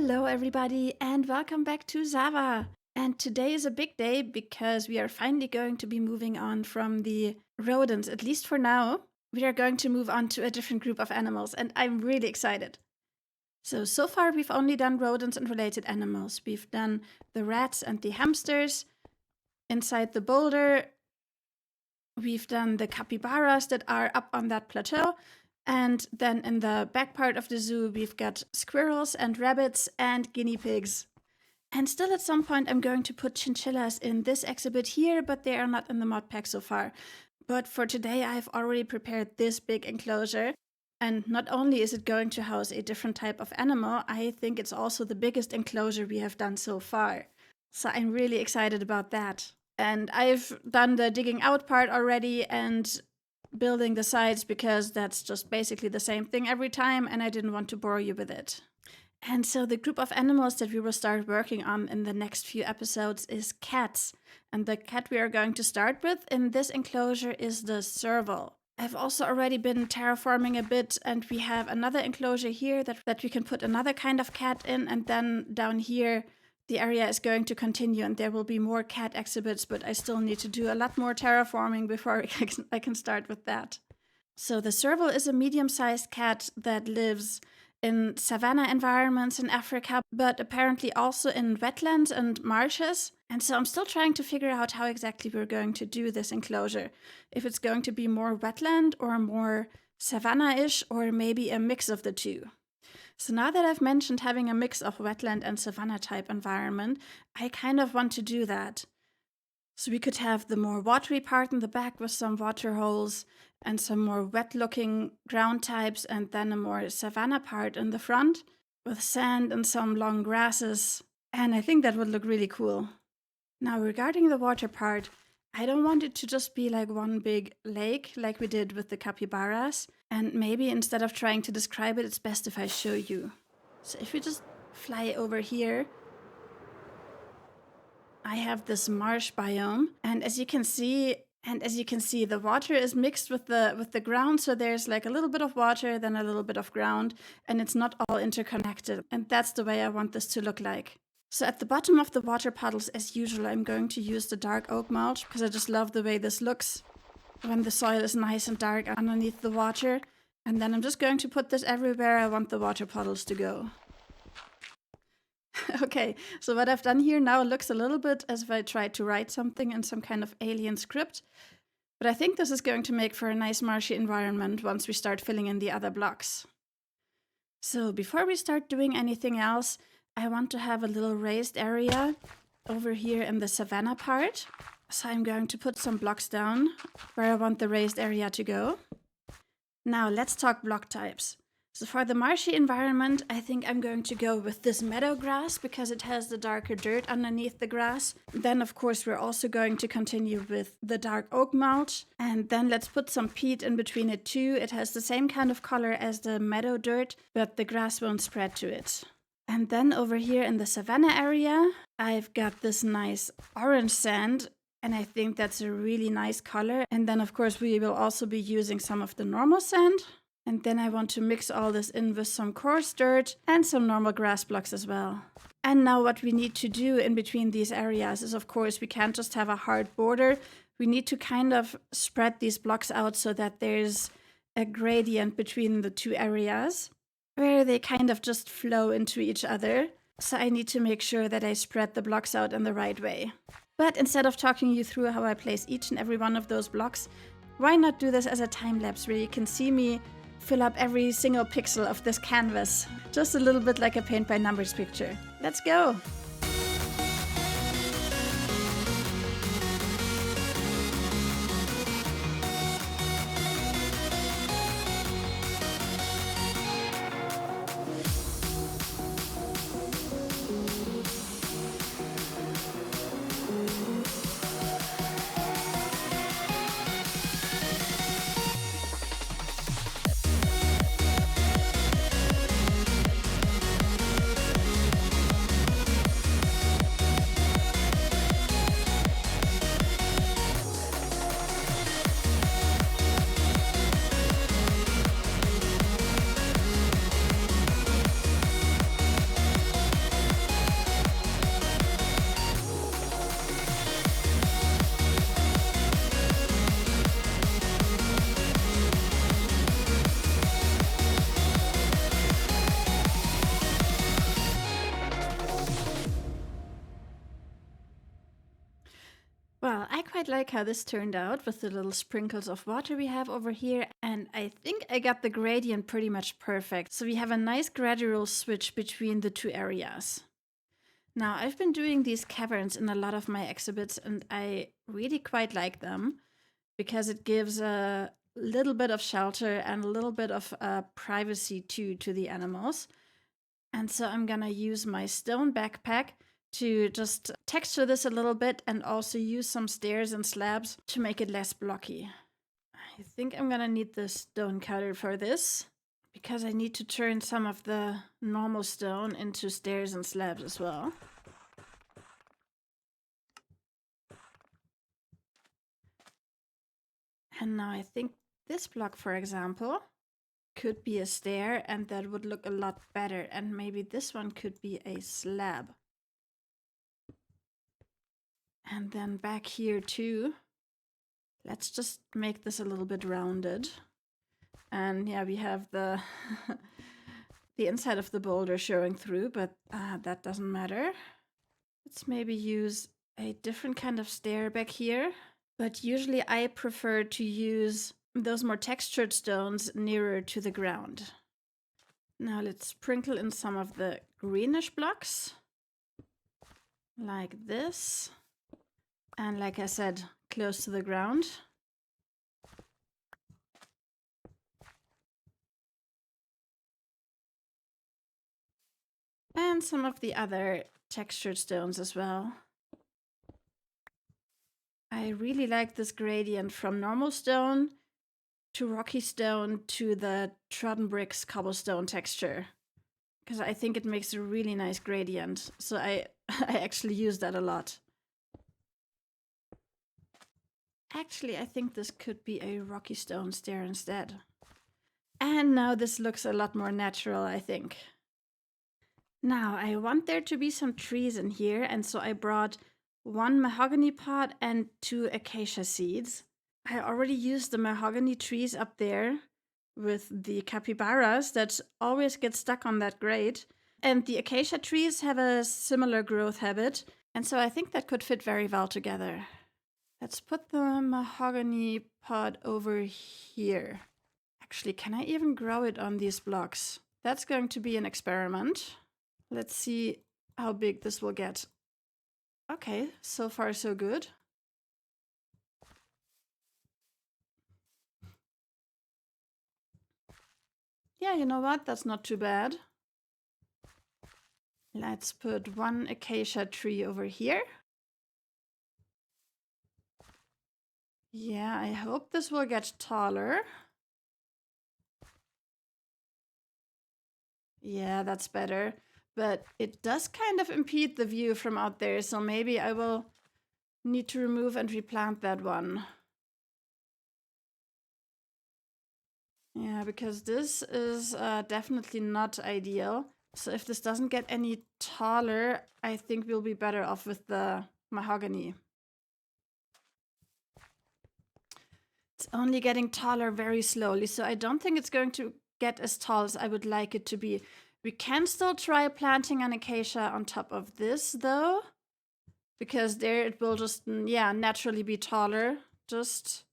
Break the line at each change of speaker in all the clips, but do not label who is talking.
Hello everybody and welcome back to ZAWA. And today is a big day because we are finally going to be moving on from the rodents, at least for now. We are going to move on to a different group of animals and I'm really excited. So far we've only done rodents and related animals. We've done the rats and the hamsters. Inside the boulder, we've done the capybaras that are up on that plateau. And then in the back part of the zoo, we've got squirrels and rabbits and guinea pigs. And still at some point, I'm going to put chinchillas in this exhibit here, but they are not in the mod pack so far. But for today, I've already prepared this big enclosure. And not only is it going to house a different type of animal, I think it's also the biggest enclosure we have done so far. So I'm really excited about that. And I've done the digging out part already and building the sides because that's just basically the same thing every time and I didn't want to bore you with it. And so the group of animals that we will start working on in the next few episodes is cats. And the cat we are going to start with in this enclosure is the serval. I've also already been terraforming a bit and we have another enclosure here that we can put another kind of cat in, and then down here the area is going to continue and there will be more cat exhibits, but I still need to do a lot more terraforming before I can start with that. So the serval is a medium-sized cat that lives in savanna environments in Africa, but apparently also in wetlands and marshes. And so I'm still trying to figure out how exactly we're going to do this enclosure. If it's going to be more wetland or more savanna-ish, or maybe a mix of the two. So now that I've mentioned having a mix of wetland and savanna type environment, I kind of want to do that. So we could have the more watery part in the back with some water holes and some more wet looking ground types, and then a more savanna part in the front with sand and some long grasses. And I think that would look really cool. Now regarding the water part, I don't want it to just be like one big lake like we did with the capybaras. And maybe instead of trying to describe it, it's best if I show you. So if we just fly over here, I have this marsh biome. And as you can see, the water is mixed with the ground. So there's like a little bit of water, then a little bit of ground, and it's not all interconnected. And that's the way I want this to look like. So at the bottom of the water puddles, as usual, I'm going to use the dark oak mulch because I just love the way this looks when the soil is nice and dark underneath the water. And then I'm just going to put this everywhere I want the water puddles to go. Okay, so what I've done here now looks a little bit as if I tried to write something in some kind of alien script. But I think this is going to make for a nice marshy environment once we start filling in the other blocks. So before we start doing anything else, I want to have a little raised area over here in the savanna part. So I'm going to put some blocks down where I want the raised area to go. Now let's talk block types. So for the marshy environment, I think I'm going to go with this meadow grass because it has the darker dirt underneath the grass. Then of course we're also going to continue with the dark oak mulch. And then let's put some peat in between it too. It has the same kind of color as the meadow dirt, but the grass won't spread to it. And then over here in the savanna area, I've got this nice orange sand. And I think that's a really nice color. And then of course we will also be using some of the normal sand. And then I want to mix all this in with some coarse dirt and some normal grass blocks as well. And now what we need to do in between these areas is, of course, we can't just have a hard border. We need to kind of spread these blocks out so that there's a gradient between the two areas where they kind of just flow into each other. So I need to make sure that I spread the blocks out in the right way. But instead of talking you through how I place each and every one of those blocks, why not do this as a time lapse where you can see me fill up every single pixel of this canvas, just a little bit like a paint by numbers picture. Let's go! Well, I quite like how this turned out with the little sprinkles of water we have over here, and I think I got the gradient pretty much perfect. So we have a nice gradual switch between the two areas. Now, I've been doing these caverns in a lot of my exhibits, and I really quite like them because it gives a little bit of shelter and a little bit of privacy too to the animals. And so I'm gonna use my stone backpack to just texture this a little bit and also use some stairs and slabs to make it less blocky. I think I'm gonna need the stone cutter for this because I need to turn some of the normal stone into stairs and slabs as well. And now I think this block, for example, could be a stair and that would look a lot better. And maybe this one could be a slab. And then back here too. Let's just make this a little bit rounded. And yeah, we have the the inside of the boulder showing through, but that doesn't matter. Let's maybe use a different kind of stair back here. But usually I prefer to use those more textured stones nearer to the ground. Now let's sprinkle in some of the greenish blocks. Like this. And like I said, close to the ground. And some of the other textured stones as well. I really like this gradient from normal stone to rocky stone to the trodden bricks cobblestone texture. Because I think it makes a really nice gradient. So I actually use that a lot. Actually, I think this could be a rocky stone stair instead. And now this looks a lot more natural, I think. Now, I want there to be some trees in here, and so I brought 1 mahogany pot and 2 acacia seeds. I already used the mahogany trees up there with the capybaras that always get stuck on that grate. And the acacia trees have a similar growth habit, and so I think that could fit very well together. Let's put the mahogany pot over here. Actually, can I even grow it on these blocks? That's going to be an experiment. Let's see how big this will get. Okay, so far so good. Yeah, you know what? That's not too bad. Let's put 1 acacia tree over here. Yeah, I hope this will get taller. Yeah, that's better. But it does kind of impede the view from out there, so maybe I will need to remove and replant that one. Yeah, because this is definitely not ideal. So if this doesn't get any taller, I think we'll be better off with the mahogany. It's only getting taller very slowly, so I don't think it's going to get as tall as I would like it to be. We can still try planting an acacia on top of this, though, because there it will just, yeah, naturally be taller, just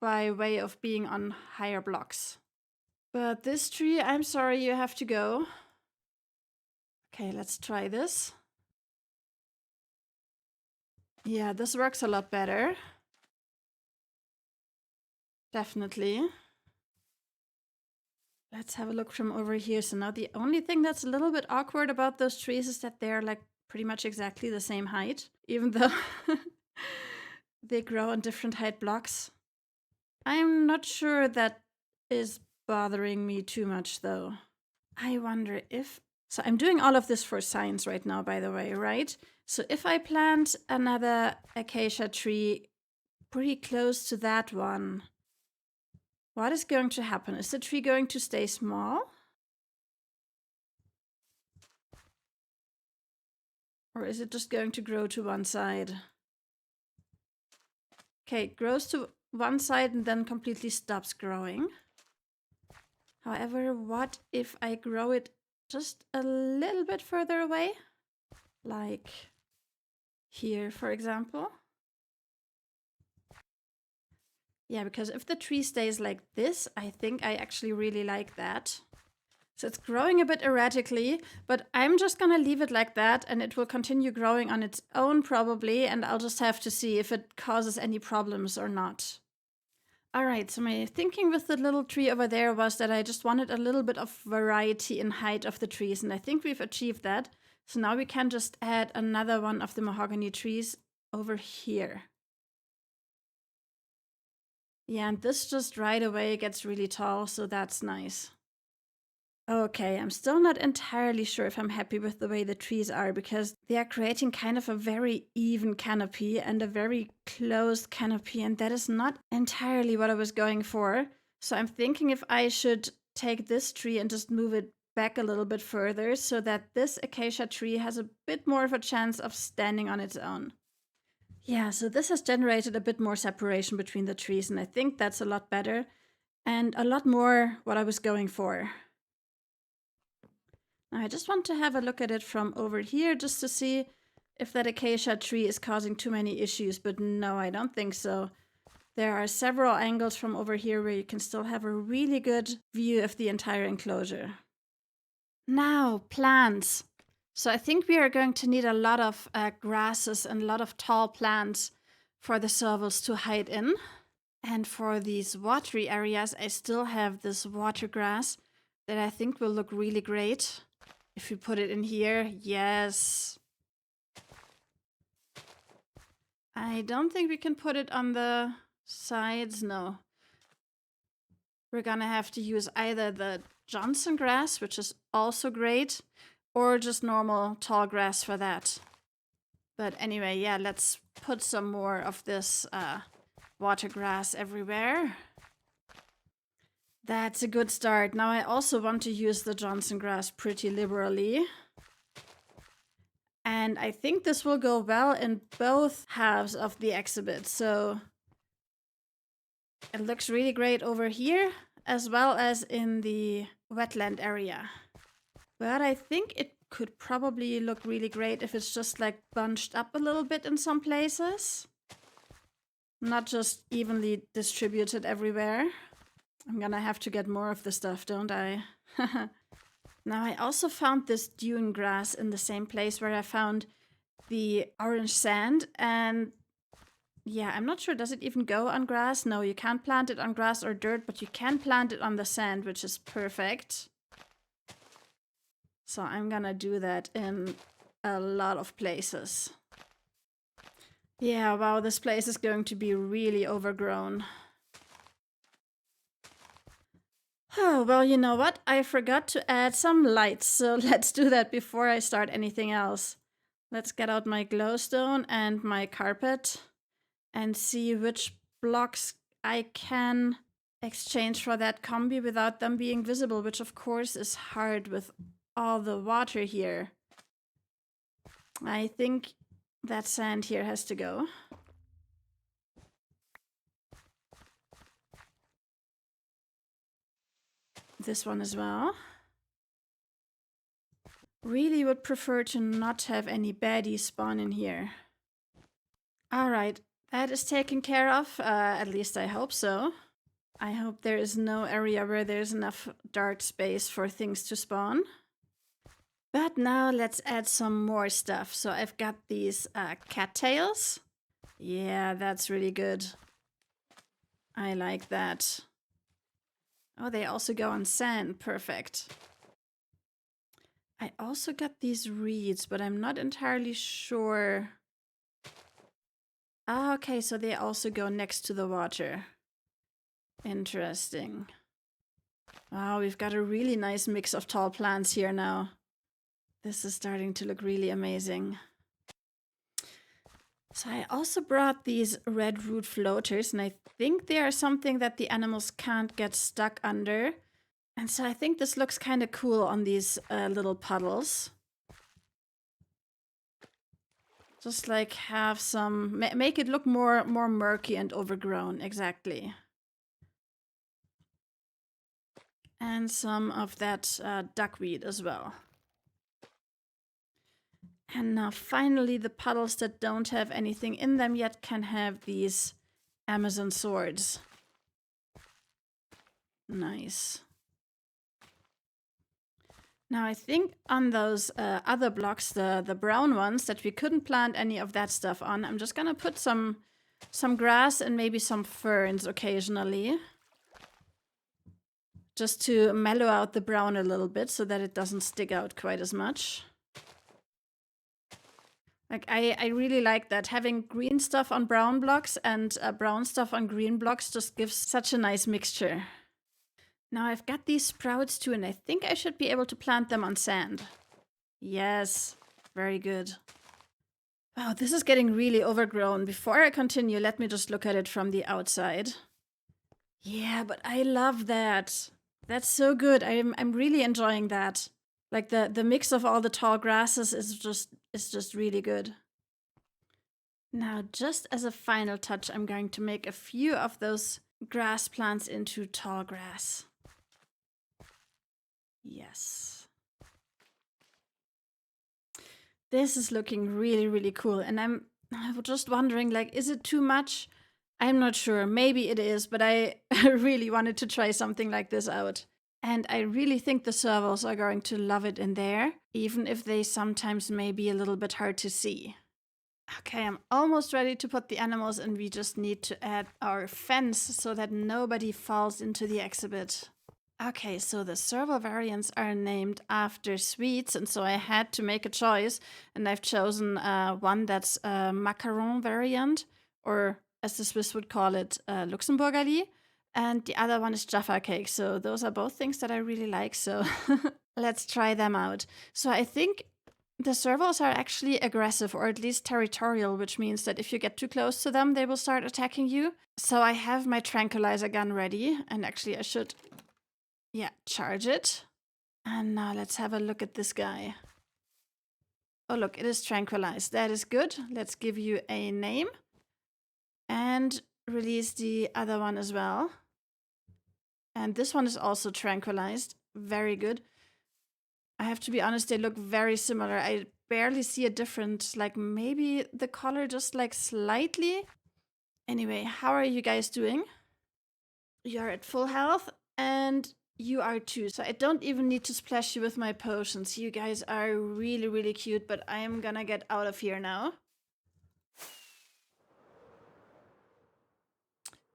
by way of being on higher blocks. But this tree, I'm sorry, you have to go. Okay, let's try this. Yeah, this works a lot better. Definitely. Let's have a look from over here. So now the only thing that's a little bit awkward about those trees is that they're like pretty much exactly the same height, even though they grow on different height blocks. I'm not sure that is bothering me too much though. I wonder if... So I'm doing all of this for science right now, by the way, right? So if I plant another acacia tree pretty close to that one, what is going to happen? Is the tree going to stay small? Or is it just going to grow to one side? Okay, it grows to one side and then completely stops growing. However, what if I grow it just a little bit further away? Like here, for example. Yeah, because if the tree stays like this, I think I actually really like that. So it's growing a bit erratically, but I'm just gonna leave it like that and it will continue growing on its own probably, and I'll just have to see if it causes any problems or not. All right, so my thinking with the little tree over there was that I just wanted a little bit of variety in height of the trees, and I think we've achieved that. So now we can just add another one of the mahogany trees over here. Yeah, and this just right away gets really tall, so that's nice. Okay, I'm still not entirely sure if I'm happy with the way the trees are, because they are creating kind of a very even canopy and a very closed canopy, and that is not entirely what I was going for. So I'm thinking if I should take this tree and just move it back a little bit further so that this acacia tree has a bit more of a chance of standing on its own. Yeah, so this has generated a bit more separation between the trees, and I think that's a lot better and a lot more what I was going for. Now I just want to have a look at it from over here just to see if that acacia tree is causing too many issues, but no, I don't think so. There are several angles from over here where you can still have a really good view of the entire enclosure. Now, plants. So I think we are going to need a lot of grasses and a lot of tall plants for the servals to hide in. And for these watery areas, I still have this water grass that I think will look really great. If we put it in here, yes. I don't think we can put it on the sides, no. We're gonna have to use either the Johnson grass, which is also great, or just normal tall grass for that. But anyway, yeah, let's put some more of this water grass everywhere. That's a good start. Now I also want to use the Johnson grass pretty liberally. And I think this will go well in both halves of the exhibit. So it looks really great over here, as well as in the wetland area. But I think it could probably look really great if it's just like bunched up a little bit in some places. Not just evenly distributed everywhere. I'm gonna have to get more of the stuff, don't I? Now I also found this dune grass in the same place where I found the orange sand, and yeah, I'm not sure, does it even go on grass? No, you can't plant it on grass or dirt, but you can plant it on the sand, which is perfect. So I'm gonna do that in a lot of places. Yeah, wow, this place is going to be really overgrown. Oh, well, you know what? I forgot to add some lights, so let's do that before I start anything else. Let's get out my glowstone and my carpet and see which blocks I can exchange for that combi without them being visible, which of course is hard with all the water here. I think that sand here has to go. This one as well. Really would prefer to not have any baddies spawn in here. Alright, that is taken care of, at least I hope so. I hope there is no area where there's enough dark space for things to spawn. But now let's add some more stuff. So I've got these cattails. Yeah, that's really good. I like that. Oh, they also go on sand. Perfect. I also got these reeds, but I'm not entirely sure. Ah, okay, so they also go next to the water. Interesting. Wow, we've got a really nice mix of tall plants here now. This is starting to look really amazing. So I also brought these red root floaters, and I think they are something that the animals can't get stuck under. And so I think this looks kind of cool on these little puddles. Just like have some, make it look more murky and overgrown, exactly. And some of that duckweed as well. And now finally the puddles that don't have anything in them yet can have these Amazon swords. Nice. Now I think on those other blocks, the brown ones that we couldn't plant any of that stuff on, I'm just gonna put some grass and maybe some ferns occasionally. Just to mellow out the brown a little bit so that it doesn't stick out quite as much. Like, I really like that. Having green stuff on brown blocks and brown stuff on green blocks just gives such a nice mixture. Now I've got these sprouts too, and I think I should be able to plant them on sand. Yes, very good. Wow, this is getting really overgrown. Before I continue, let me just look at it from the outside. Yeah, but I love that. That's so good. I'm really enjoying that. Like the mix of all the tall grasses is just really good. Now, just as a final touch, I'm going to make a few of those grass plants into tall grass. Yes. This is looking really, really cool. And I'm just wondering, like, is it too much? I'm not sure. Maybe it is, but I really wanted to try something like this out. And I really think the servals are going to love it in there, even if they sometimes may be a little bit hard to see. Okay, I'm almost ready to put the animals, and we just need to add our fence so that nobody falls into the exhibit. Okay, so the serval variants are named after sweets, and so I had to make a choice, and I've chosen one that's a macaron variant, or as the Swiss would call it, Luxemburgerli, and the other one is Jaffa cake. So those are both things that I really like, so let's try them out. So I think the servals are actually aggressive, or at least territorial, which means that if you get too close to them, they will start attacking you. So I have my tranquilizer gun ready, and actually I should, charge it. And now let's have a look at this guy. Oh, look, it is tranquilized. That is good. Let's give you a name. And release the other one as well. And this one is also tranquilized. Very good. I have to be honest, they look very similar. I barely see a difference. Like, maybe the color just like slightly. Anyway, how are you guys doing? You're at full health, and you are too. So I don't even need to splash you with my potions. You guys are really, really cute, but I am gonna get out of here now.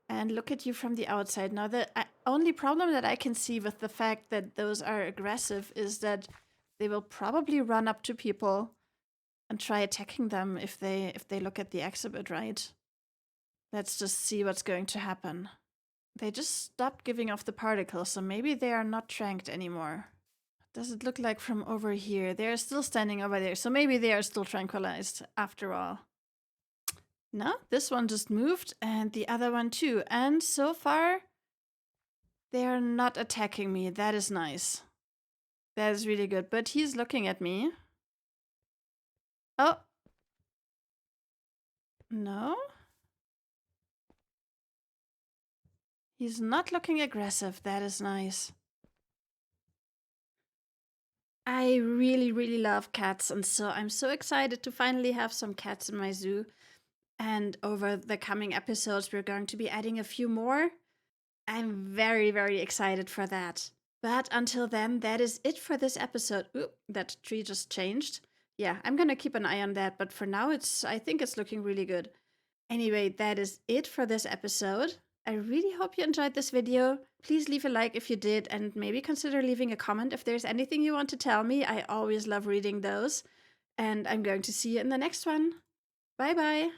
And look at you from the outside. Now, the only problem that I can see with the fact that those are aggressive is that they will probably run up to people and try attacking them if they look at the exhibit, right? Let's just see what's going to happen. They just stopped giving off the particles, so maybe they are not tranked anymore. What does it look like from over here? They're still standing over there, so maybe they are still tranquilized after all. No, this one just moved, and the other one too. And so far, they are not attacking me. That is nice. That is really good. But he's looking at me. Oh. No. He's not looking aggressive. That is nice. I really, really love cats, and so I'm so excited to finally have some cats in my zoo. And over the coming episodes, we're going to be adding a few more. I'm very, very excited for that. But until then, that is it for this episode. Oop, that tree just changed. Yeah, I'm gonna keep an eye on that, but for now, I think it's looking really good. Anyway, that is it for this episode. I really hope you enjoyed this video. Please leave a like if you did, and maybe consider leaving a comment if there's anything you want to tell me. I always love reading those. And I'm going to see you in the next one. Bye bye.